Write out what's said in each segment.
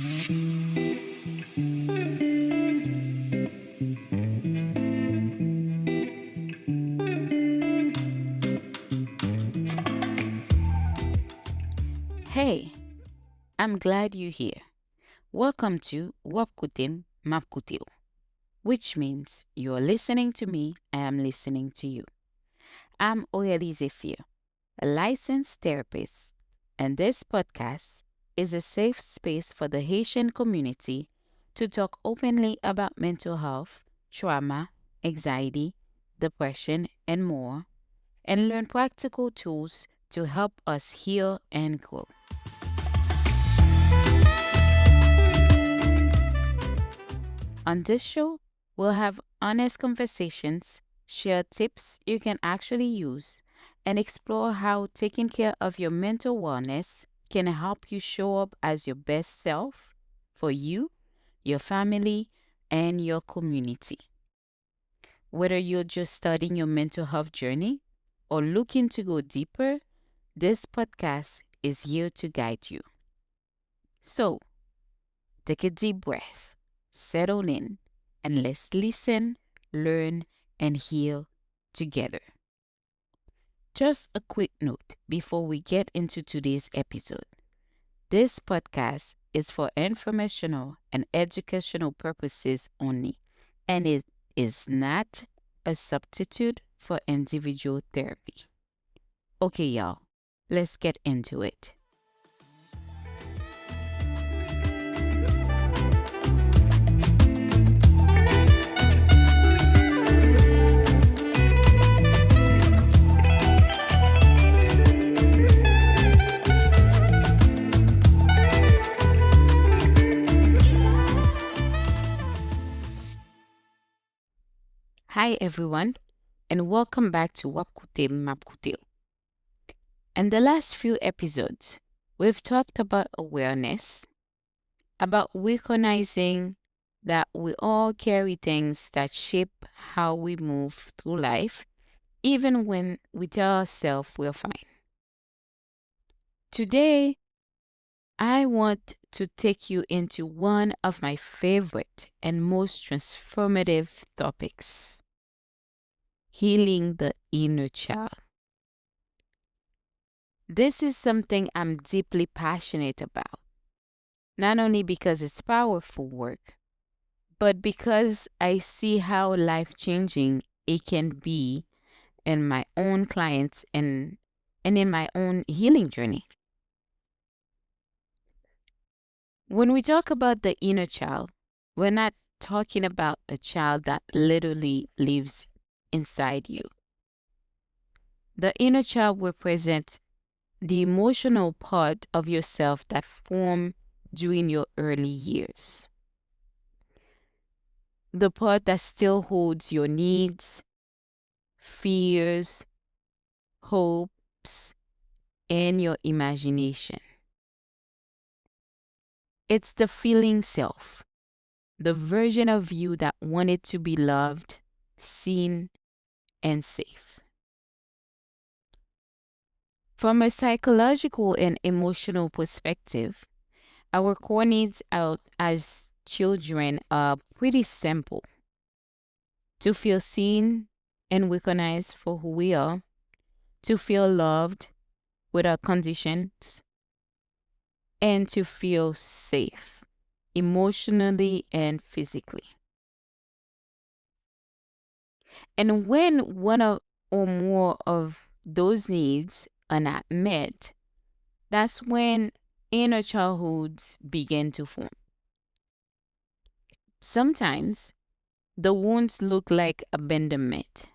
Hey, I'm glad you're here. Welcome to Wapkutim Mapkutil, which means you're listening to me, I am listening to you. I'm Aurélie Zephyr, a licensed therapist, and this podcast is a safe space for the Haitian community to talk openly about mental health, trauma, anxiety, depression, and more, and learn practical tools to help us heal and grow. On this show, we'll have honest conversations, share tips you can actually use, and explore how taking care of your mental wellness can help you show up as your best self for you, your family, and your community. Whether you're just starting your mental health journey or looking to go deeper, this podcast is here to guide you. So, take a deep breath, settle in, and let's listen, learn, and heal together. Just a quick note before we get into today's episode. This podcast is for informational and educational purposes only, and it is not a substitute for individual therapy. Okay, y'all, let's get into it. Hi, everyone, and welcome back to Wapkute Mapkute. In the last few episodes, we've talked about awareness, about recognizing that we all carry things that shape how we move through life, even when we tell ourselves we're fine. Today, I want to take you into one of my favorite and most transformative topics: healing the inner child. This is something I'm deeply passionate about, not only because it's powerful work, but because I see how life-changing it can be in my own clients and in my own healing journey. When we talk about the inner child, we're not talking about a child that literally lives inside you. The inner child represents the emotional part of yourself that formed during your early years. The part that still holds your needs, fears, hopes, and your imagination. It's the feeling self, the version of you that wanted to be loved, seen, and safe. From a psychological and emotional perspective, our core needs out as children are pretty simple: to feel seen and recognized for who we are, to feel loved without conditions, and to feel safe emotionally and physically. And when or more of those needs are not met, that's when inner childhoods begin to form. Sometimes the wounds look like abandonment,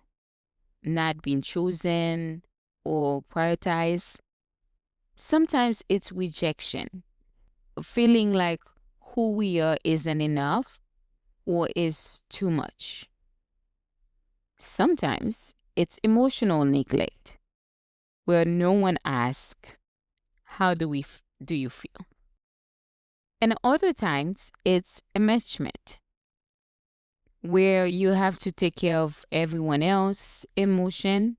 not being chosen or prioritized. Sometimes it's rejection, feeling like who we are isn't enough or is too much. Sometimes it's emotional neglect, where no one asks, how do you feel? And other times it's enmeshment, where you have to take care of everyone else's emotion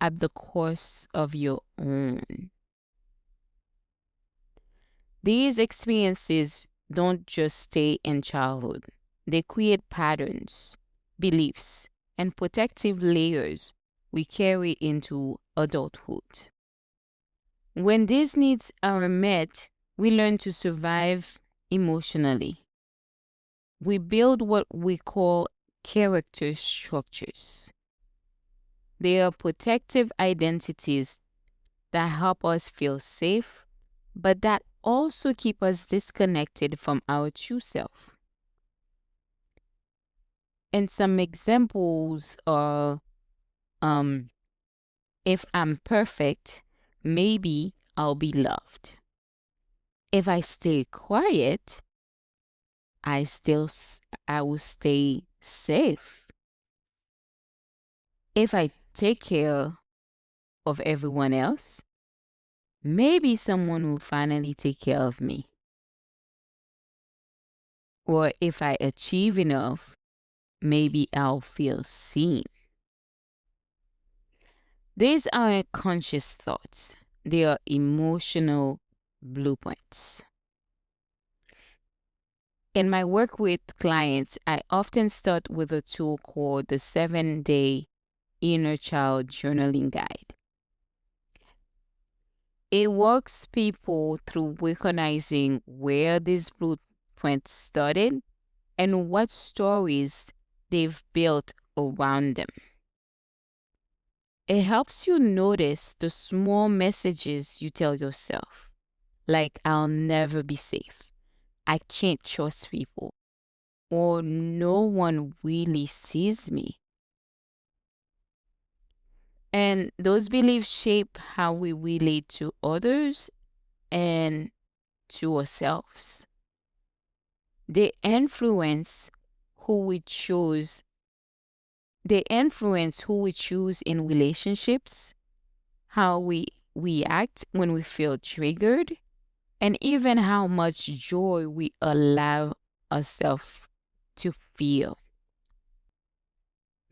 at the cost of your own. These experiences don't just stay in childhood, they create patterns, beliefs, and protective layers we carry into adulthood. When these needs are met, we learn to survive emotionally. We build what we call character structures. They are protective identities that help us feel safe, but that also keep us disconnected from our true self. And some examples are if I'm perfect, maybe I'll be loved. If I stay quiet, I will stay safe. If I take care of everyone else, maybe someone will finally take care of me. Or if I achieve enough, maybe I'll feel seen. These aren't conscious thoughts, they are emotional blueprints. In my work with clients, I often start with a tool called the 7-Day Inner Child Journaling Guide. It walks people through recognizing where these blueprints started and what stories they've built around them. It helps you notice the small messages you tell yourself, like I'll never be safe, I can't trust people, or no one really sees me. And those beliefs shape how we relate to others and to ourselves. They influence who we choose. They influence who we choose in relationships, how we react when we feel triggered, and even how much joy we allow ourselves to feel.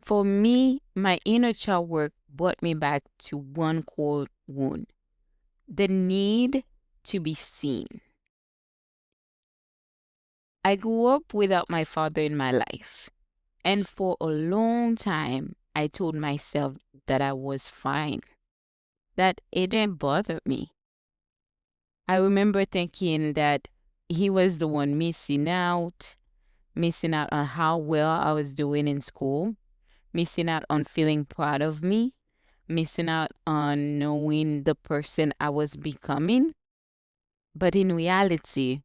For me, my inner child work brought me back to one core wound: the need to be seen. I grew up without my father in my life, and for a long time, I told myself that I was fine, that it didn't bother me. I remember thinking that he was the one missing out on how well I was doing in school, missing out on feeling proud of me, missing out on knowing the person I was becoming. But in reality,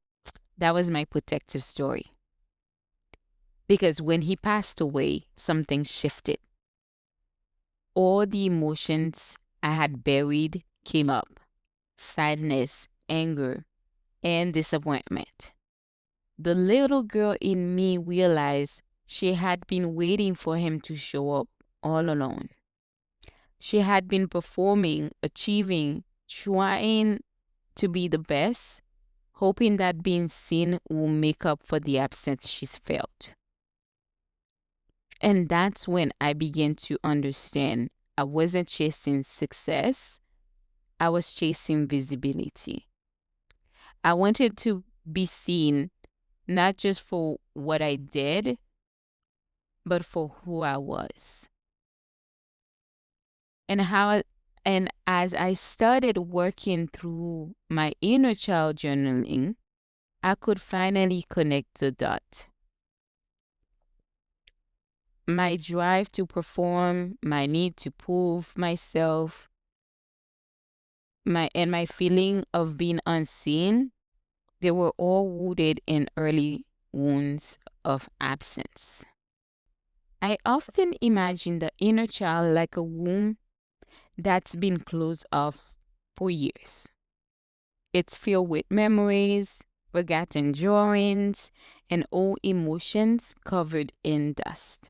that was my protective story. Because when he passed away, something shifted. All the emotions I had buried came up: sadness, anger, and disappointment. The little girl in me realized she had been waiting for him to show up all alone. She had been performing, achieving, trying to be the best, hoping that being seen will make up for the absence she's felt. And that's when I began to understand I wasn't chasing success, I was chasing visibility. I wanted to be seen not just for what I did, but for who I was. And as I started working through my inner child journaling, I could finally connect the dot. My drive to perform, my need to prove myself, my feeling of being unseen, they were all rooted in early wounds of absence. I often imagine the inner child like a womb that's been closed off for years. It's filled with memories, forgotten drawings, and old emotions covered in dust.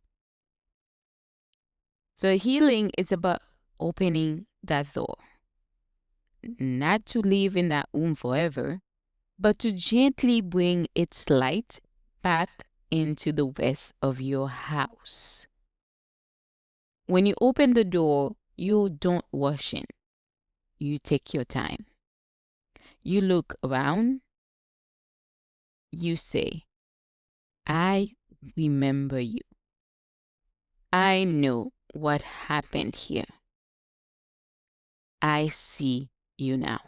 So healing is about opening that door, not to live in that womb forever, but to gently bring its light back into the rest of your house. When you open the door, you don't rush in. You take your time. You look around, you say, I remember you. I know what happened here. I see you now.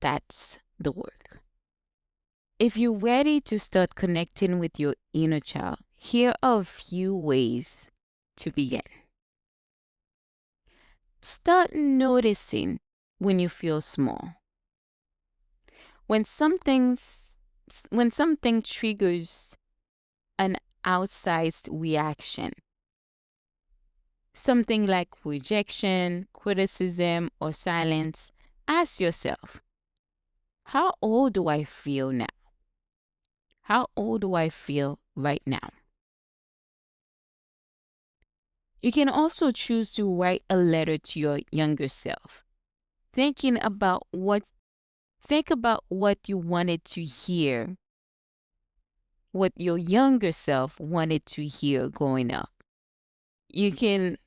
That's the work. If you're ready to start connecting with your inner child, here are a few ways to begin. Start noticing when you feel small. When something triggers an outsized reaction, something like rejection, criticism, or silence, ask yourself, how old do I feel now? How old do I feel right now? You can also choose to write a letter to your younger self, thinking about think about what you wanted to hear, what your younger self wanted to hear growing up. You can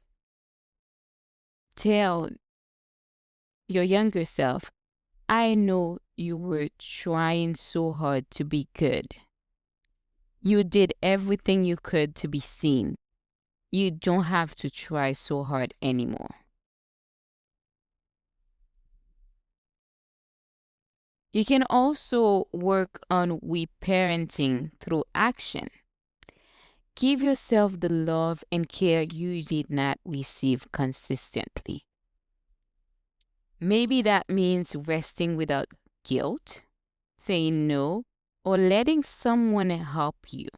tell your younger self, I know you were trying so hard to be good. You did everything you could to be seen. You don't have to try so hard anymore. You can also work on reparenting through action. Give yourself the love and care you did not receive consistently. Maybe that means resting without guilt, saying no, or letting someone help you.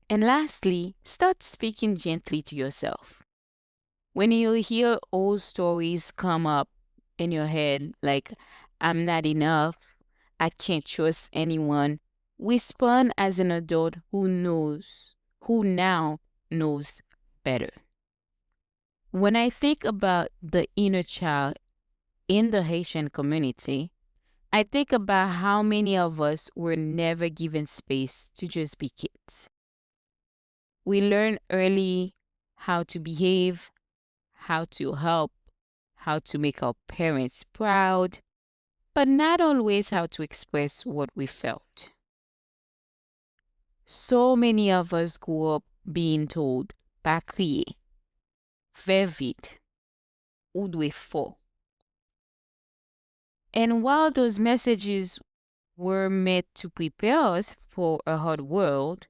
And lastly, start speaking gently to yourself. When you hear old stories come up in your head, like, I'm not enough, I can't trust anyone, respond as an adult who now knows better. When I think about the inner child in the Haitian community, I think about how many of us were never given space to just be kids. We learn early how to behave, how to help, how to make our parents proud, but not always how to express what we felt. So many of us grew up being told, pas crier, fais vite, ou doit fort. And while those messages were meant to prepare us for a hard world,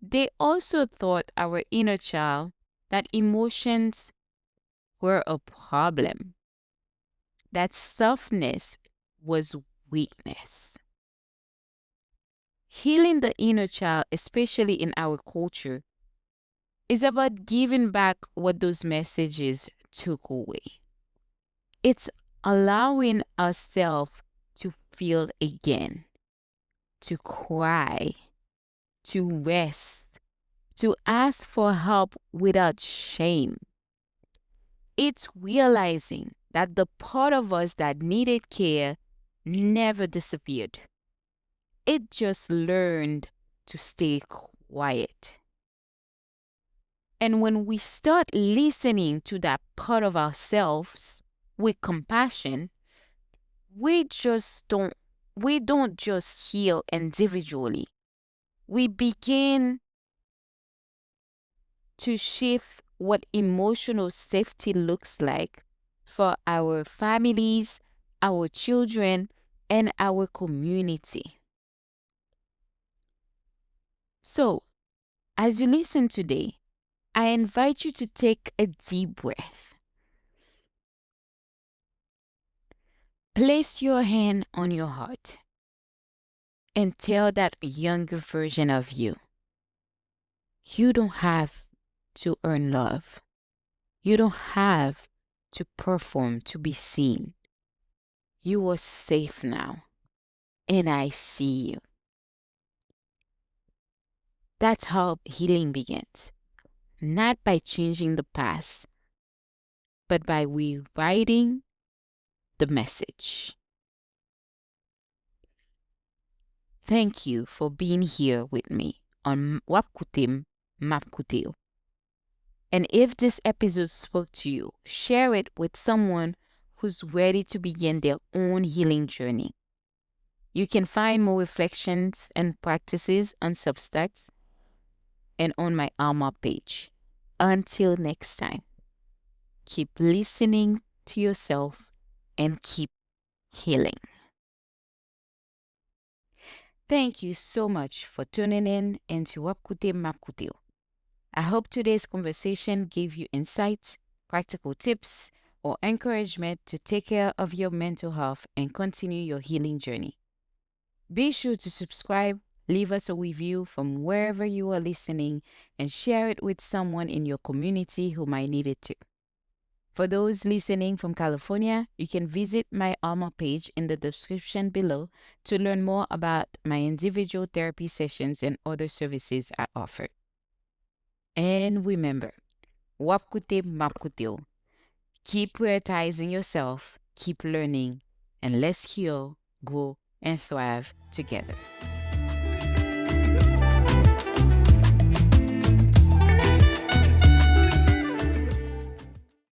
they also taught our inner child that emotions were a problem, that softness was weakness. Healing the inner child, especially in our culture, is about giving back what those messages took away. It's allowing ourselves to feel again, to cry, to rest, to ask for help without shame. It's realizing that the part of us that needed care never disappeared. It just learned to stay quiet. And when we start listening to that part of ourselves with compassion, we don't just heal individually. We begin to shift what emotional safety looks like for our families, our children, and our community. So, as you listen today, I invite you to take a deep breath. Place your hand on your heart and tell that younger version of you, you don't have to earn love. You don't have to perform to be seen. You are safe now, and I see you. That's how healing begins. Not by changing the past, but by rewriting the message. Thank you for being here with me on Wapkutim Mapkuteo. And if this episode spoke to you, share it with someone who's ready to begin their own healing journey. You can find more reflections and practices on Substacks and on my Alma page. Until next time, keep listening to yourself and keep healing. Thank you so much for tuning in into Koute Makuteo. I hope today's conversation gave you insights, practical tips, or encouragement to take care of your mental health and continue your healing journey. Be sure to subscribe, leave us a review from wherever you are listening, and share it with someone in your community who might need it too. For those listening from California, you can visit my Alma page in the description below to learn more about my individual therapy sessions and other services I offer. And remember, Wapkute Mapkuteo. Keep prioritizing yourself, keep learning, and let's heal, grow, and thrive together.